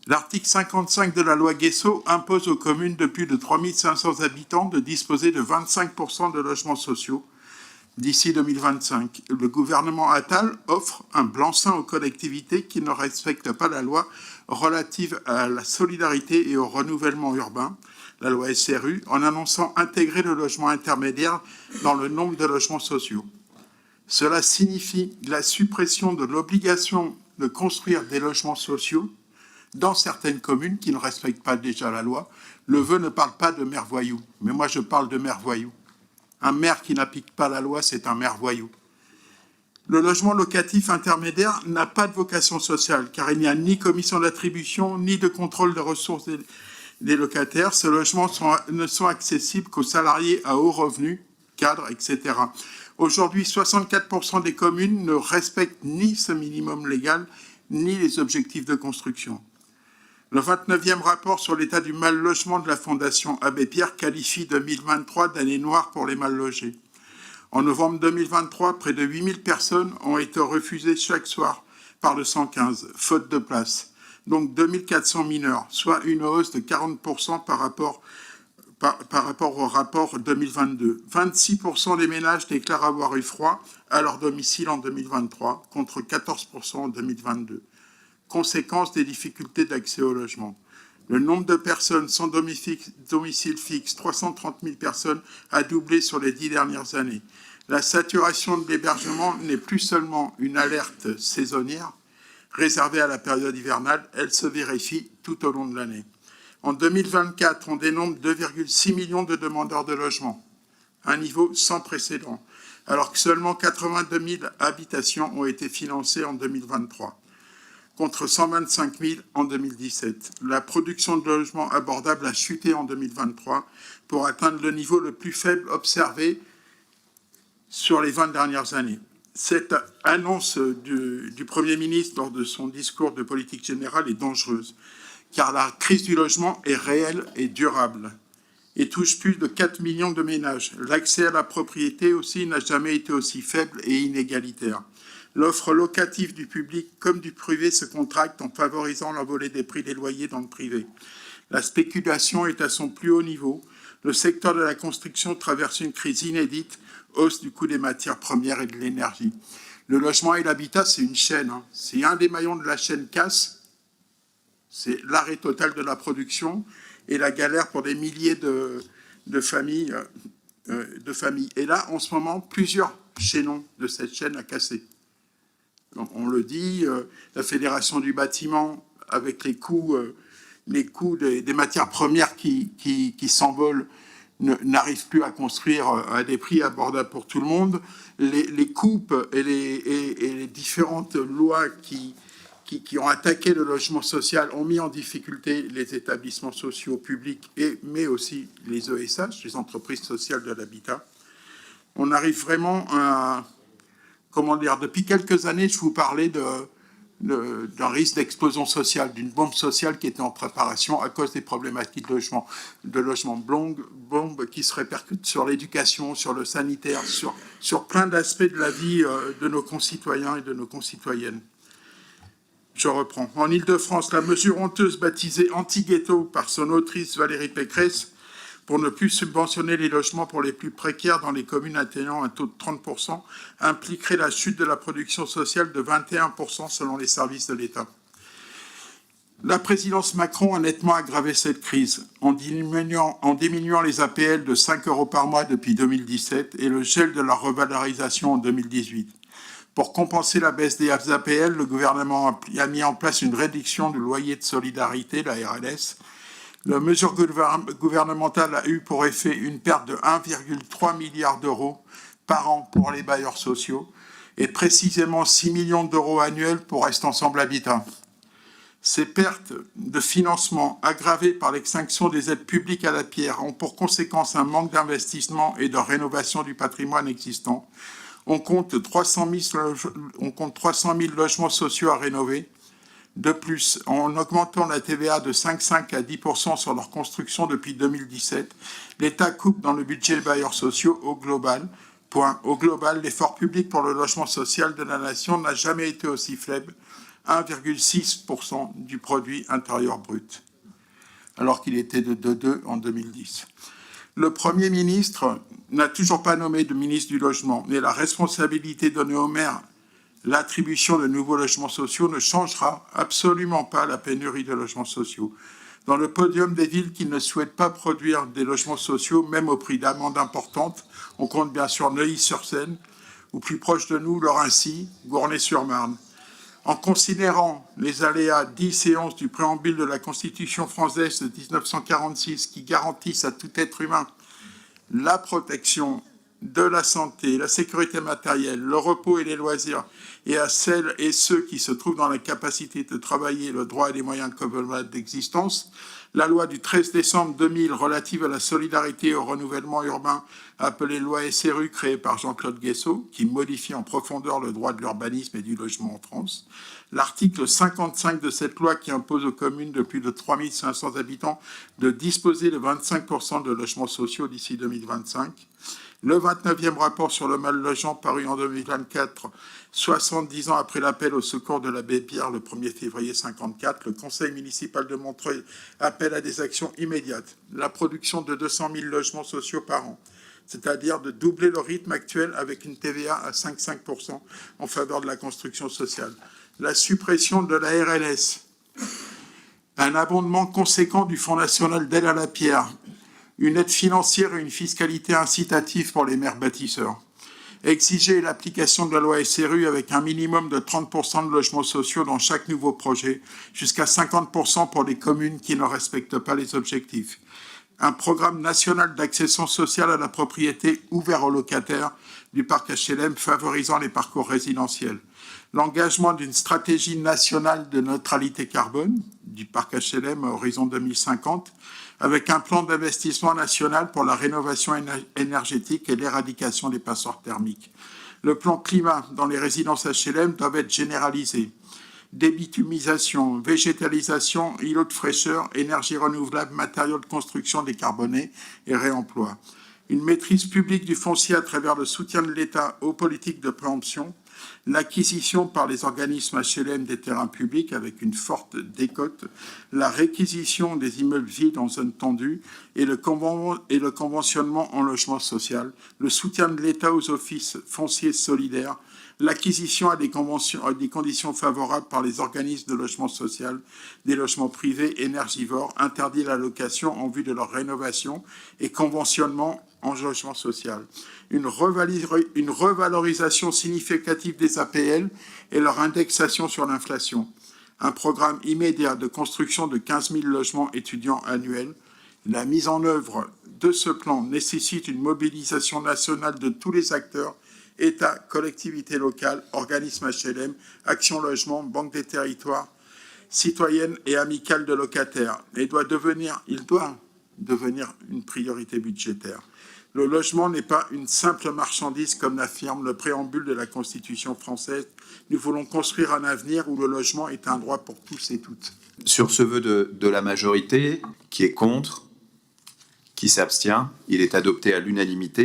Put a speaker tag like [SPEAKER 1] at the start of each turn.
[SPEAKER 1] L'article 55 de la loi Guesso impose aux communes de plus de 3 500 habitants de disposer de 25% de logements sociaux d'ici 2025. Le gouvernement Attal offre un blanc-seing aux collectivités qui ne respectent pas la loi relative à la solidarité et au renouvellement urbain, la loi SRU, en annonçant intégrer le logement intermédiaire dans le nombre de logements sociaux. Cela signifie la suppression de l'obligation de construire des logements sociaux dans certaines communes qui ne respectent pas déjà la loi. Le vœu ne parle pas de maire voyou, mais moi je parle de maire voyou. Un maire qui n'applique pas la loi, c'est un maire voyou. Le logement locatif intermédiaire n'a pas de vocation sociale, car il n'y a ni commission d'attribution, ni de contrôle des ressources des locataires. Ces logements ne sont accessibles qu'aux salariés à haut revenu, cadres, etc. Aujourd'hui, 64% des communes ne respectent ni ce minimum légal, ni les objectifs de construction. Le 29e rapport sur l'état du mal-logement de la Fondation Abbé Pierre qualifie 2023 d'année noire pour les mal-logés. En novembre 2023, près de 8000 personnes ont été refusées chaque soir par le 115, faute de place. Donc 2400 mineurs, soit une hausse de 40% par rapport au rapport 2022. 26% des ménages déclarent avoir eu froid à leur domicile en 2023, contre 14% en 2022. Conséquence des difficultés d'accès au logement. Le nombre de personnes sans domicile fixe, 330 000 personnes, a doublé sur les 10 dernières années. La saturation de l'hébergement n'est plus seulement une alerte saisonnière réservée à la période hivernale, elle se vérifie tout au long de l'année. En 2024, on dénombre 2,6 millions de demandeurs de logement, un niveau sans précédent, alors que seulement 82 000 habitations ont été financées en 2023. Contre 125 000 en 2017. La production de logements abordables a chuté en 2023 pour atteindre le niveau le plus faible observé sur les 20 dernières années. Cette annonce du Premier ministre lors de son discours de politique générale est dangereuse, car la crise du logement est réelle et durable et touche plus de 4 millions de ménages. L'accès à la propriété aussi n'a jamais été aussi faible et inégalitaire. L'offre locative du public comme du privé se contracte en favorisant l'envolée des prix des loyers dans le privé. La spéculation est à son plus haut niveau. Le secteur de la construction traverse une crise inédite, hausse du coût des matières premières et de l'énergie. Le logement et l'habitat, c'est une chaîne. Si un des maillons de la chaîne casse, c'est l'arrêt total de la production et la galère pour des milliers de familles. Et là, en ce moment, plusieurs chaînons de cette chaîne a cassé. On le dit, la Fédération du bâtiment, avec les coûts des matières premières qui s'envolent, n'arrive plus à construire à des prix abordables pour tout le monde. Les coupes et les différentes lois qui ont attaqué le logement social ont mis en difficulté les établissements sociaux publics, mais aussi les ESH, les entreprises sociales de l'habitat. On arrive vraiment à... Depuis quelques années, je vous parlais d'un risque d'explosion sociale, d'une bombe sociale qui était en préparation à cause des problématiques de logement bombe qui se répercutent sur l'éducation, sur le sanitaire, sur plein d'aspects de la vie de nos concitoyens et de nos concitoyennes. Je reprends. En Ile-de-France, la mesure honteuse baptisée anti-ghetto par son autrice Valérie Pécresse pour ne plus subventionner les logements pour les plus précaires dans les communes atteignant un taux de 30%, impliquerait la chute de la production sociale de 21% selon les services de l'État. La présidence Macron a nettement aggravé cette crise en diminuant les APL de 5 € par mois depuis 2017 et le gel de leur revalorisation en 2018. Pour compenser la baisse des APL, le gouvernement a mis en place une réduction du loyer de solidarité, la RLS. La mesure gouvernementale a eu pour effet une perte de 1,3 milliard d'euros par an pour les bailleurs sociaux et précisément 6 millions d'euros annuels pour Reste Ensemble Habitat. Ces pertes de financement aggravées par l'extinction des aides publiques à la pierre ont pour conséquence un manque d'investissement et de rénovation du patrimoine existant. On compte 300 000 logements sociaux à rénover. De plus, en augmentant la TVA de 5,5 à 10% sur leur construction depuis 2017, l'État coupe dans le budget des bailleurs sociaux au global. Au global, l'effort public pour le logement social de la nation n'a jamais été aussi faible, 1,6% du produit intérieur brut, alors qu'il était de 2,2 en 2010. Le Premier ministre n'a toujours pas nommé de ministre du Logement, mais la responsabilité donnée aux maires, l'attribution de nouveaux logements sociaux ne changera absolument pas la pénurie de logements sociaux. Dans le podium des villes qui ne souhaitent pas produire des logements sociaux, même au prix d'amendes importantes, on compte bien sûr Neuilly-sur-Seine, ou plus proche de nous, Laurency, Gournay-sur-Marne. En considérant les aléas 10 et 11 du préambule de la Constitution française de 1946 qui garantissent à tout être humain la protection de la santé, la sécurité matérielle, le repos et les loisirs, et à celles et ceux qui se trouvent dans la capacité de travailler le droit et les moyens convenables d'existence, la loi du 13 décembre 2000 relative à la solidarité et au renouvellement urbain, appelée loi SRU, créée par Jean-Claude Guessot, qui modifie en profondeur le droit de l'urbanisme et du logement en France. L'article 55 de cette loi qui impose aux communes de plus de 3500 habitants de disposer de 25% de logements sociaux d'ici 2025. Le 29e rapport sur le mal-logement paru en 2024, 70 ans après l'appel au secours de l'abbé Pierre le 1er février 1954, le conseil municipal de Montreuil appelle à des actions immédiates. La production de 200 000 logements sociaux par an, c'est-à-dire de doubler le rythme actuel avec une TVA à 5,5% en faveur de la construction sociale. La suppression de la RLS, un abondement conséquent du Fonds national d'aide à la pierre, une aide financière et une fiscalité incitative pour les maires bâtisseurs. Exiger l'application de la loi SRU avec un minimum de 30% de logements sociaux dans chaque nouveau projet, jusqu'à 50% pour les communes qui ne respectent pas les objectifs. Un programme national d'accession sociale à la propriété ouvert aux locataires du parc HLM favorisant les parcours résidentiels. L'engagement d'une stratégie nationale de neutralité carbone du parc HLM à horizon 2050, avec un plan d'investissement national pour la rénovation énergétique et l'éradication des passoires thermiques. Le plan climat dans les résidences HLM doit être généralisé. Débitumisation, végétalisation, îlots de fraîcheur, énergie renouvelable, matériaux de construction décarbonés et réemploi. Une maîtrise publique du foncier à travers le soutien de l'État aux politiques de préemption, l'acquisition par les organismes HLM des terrains publics avec une forte décote, la réquisition des immeubles vides en zone tendue et le conventionnement en logement social, le soutien de l'État aux offices fonciers solidaires, l'acquisition à des conditions favorables par les organismes de logement social, des logements privés énergivores, interdit la location en vue de leur rénovation et conventionnement en logement social. Une revalorisation significative des APL et leur indexation sur l'inflation. Un programme immédiat de construction de 15 000 logements étudiants annuels. La mise en œuvre de ce plan nécessite une mobilisation nationale de tous les acteurs, État, collectivités locales, organismes HLM, Action Logement, Banque des territoires, citoyenne et amicale de locataires. Il doit devenir une priorité budgétaire. Le logement n'est pas une simple marchandise comme l'affirme le préambule de la Constitution française. Nous voulons construire un avenir où le logement est un droit pour tous et toutes.
[SPEAKER 2] Sur ce vœu de la majorité, qui est contre, qui s'abstient, il est adopté à l'unanimité.